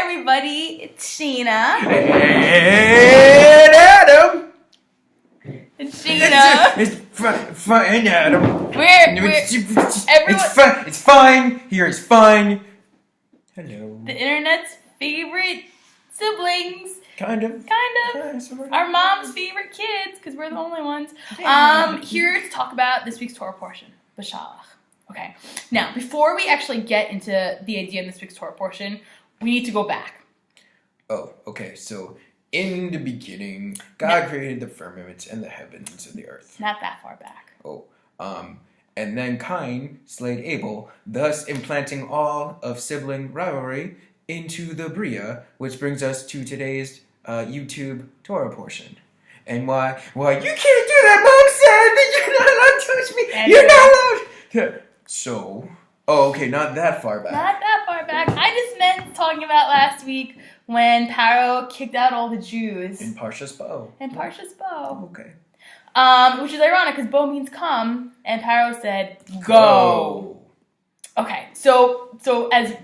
everybody, it's Shayna. And Adam. It's Shayna. It's fine, Adam. It's fine. Here it's fine. Hello. The internet's favorite siblings. Kind of. Our mom's favorite kids, because we're the only ones. Here to talk about this week's Torah portion, Beshalach. Okay. Now, before we actually get into the idea in this week's Torah portion, we need to go back. Oh, okay. So, in the beginning, God created the firmament and the heavens and the earth. Not that far back. Oh. And then Cain slayed Abel, thus implanting all of sibling rivalry into the Bria, which brings us to today's YouTube Torah portion. And why you can't do that, Mom said that you're not allowed to touch me. And you're not allowed. So, okay, not that far back. Not that far back. I just meant talking about last week when Pharoh kicked out all the Jews. In Parshat Beshalach. Okay. Which is ironic because bo means come, and Pharoh said go. Okay, so as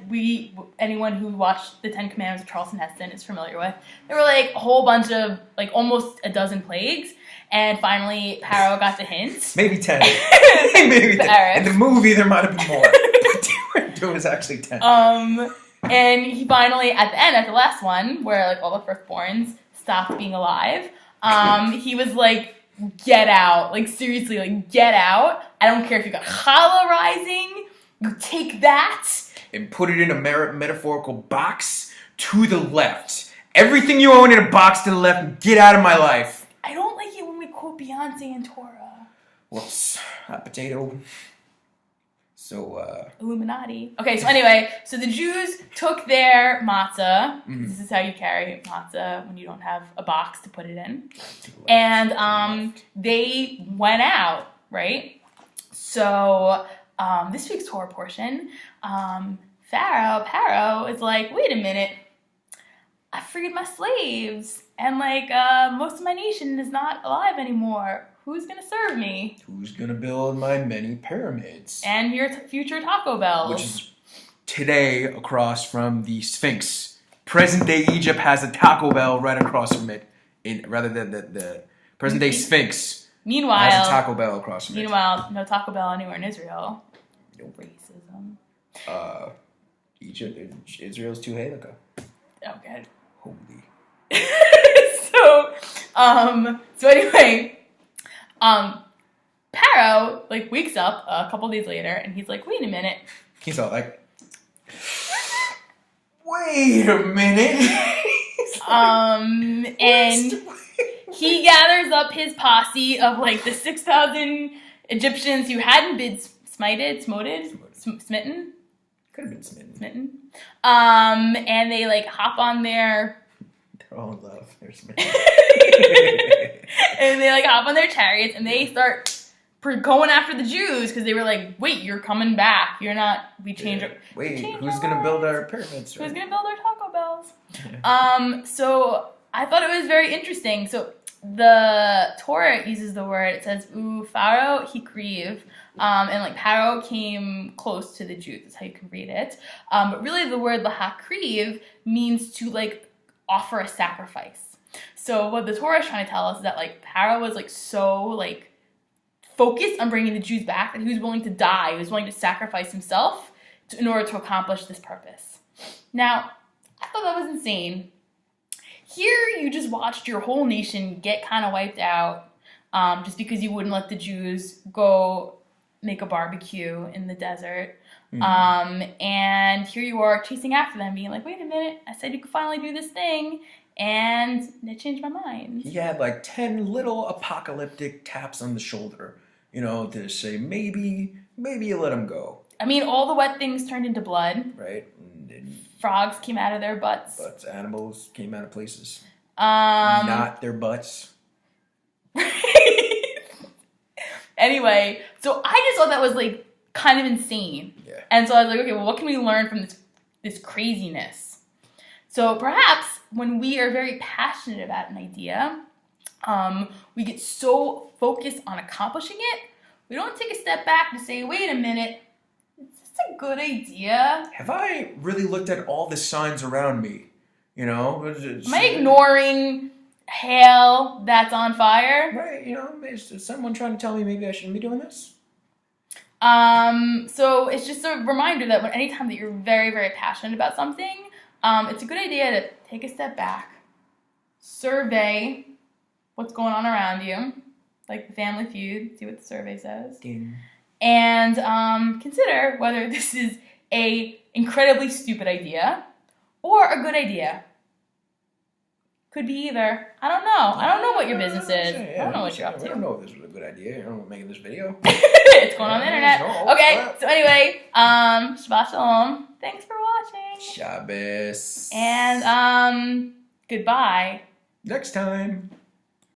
anyone who watched the Ten Commandments of Charlton Heston is familiar with, there were like a whole bunch of, like almost a dozen plagues, and finally Pharoh got the hint. Maybe 10. Maybe 10. In the movie there might have been more, but there was actually 10. And he finally, at the end, at the last one, where like all the firstborns stopped being alive, he was like, get out. Like seriously, like get out. I don't care if you got challah rising. You take that and put it in a metaphorical box to the left. Everything you own in a box to the left, get out of my life. I don't like it when we quote Beyonce and Torah. Well, hot potato. So, Illuminati. Okay, so anyway, so the Jews took their matzah. Mm-hmm. This is how you carry matzah when you don't have a box to put it in. And they went out, right? So, this week's Torah portion, Pharoh is like, wait a minute, I freed my slaves, and like most of my nation is not alive anymore. Who's gonna serve me? Who's gonna build my many pyramids? And your future Taco Bells. Which is today across from the Sphinx. Present day Egypt has a Taco Bell right across from it, rather than the present day Sphinx. Meanwhile, has a Taco Bell across from it. Meanwhile, no Taco Bell anywhere in Israel. Nope. Racism. Israel's too Halakha. Okay. Holy. So anyway, Pharoh like wakes up a couple days later and he's like, wait a minute. He's all like, wait a minute. And he gathers up his posse of like the 6,000 Egyptians who hadn't been smitten. Could have been smitten. And they like hop on their. They're all in love. They're smitten. And they like hop on their chariots and they start going after the Jews because they were like, wait, you're coming back. You're not. We change it. Wait, who's gonna build our pyramids? Who's gonna build our Taco Bells? So I thought it was very interesting. So the Torah uses the word. It says, Pharoh hikriv. And like Pharoh came close to the Jews. That's how you can read it. But really the word lahakriv means to like offer a sacrifice. So what the Torah is trying to tell us is that like Pharoh was like so like focused on bringing the Jews back that he was willing to die. He was willing to sacrifice himself in order to accomplish this purpose. Now, I thought that was insane. Here you just watched your whole nation get kind of wiped out just because you wouldn't let the Jews go make a barbecue in the desert. Mm-hmm. And here you are chasing after them, being like, wait a minute, I said you could finally do this thing, and they changed my mind. He had like 10 little apocalyptic taps on the shoulder, to say, maybe you let him go. I mean, all the wet things turned into blood. Right. Frogs came out of their butts. But animals came out of places. Not their butts. Anyway, so I just thought that was like kind of insane. Yeah. And so I was like, okay, well, what can we learn from this craziness? So perhaps when we are very passionate about an idea, we get so focused on accomplishing it, we don't take a step back to say, wait a minute, is this a good idea. Have I really looked at all the signs around me? You know? Am I ignoring hail that's on fire? Right, you know, is someone trying to tell me maybe I shouldn't be doing this? So it's just a reminder that anytime that you're very, very passionate about something, it's a good idea to take a step back, survey what's going on around you, like the Family Feud, see what the survey says, Ding. and consider whether this is a incredibly stupid idea or a good idea. Could be either. I don't know. I don't know what your business is. I don't know what you're up to. I don't know if this was a good idea. I don't know making this video. It's going on the internet. No, Okay, so anyway, Shabbat Shalom. Thanks for watching. Shabbos. And goodbye. Next time.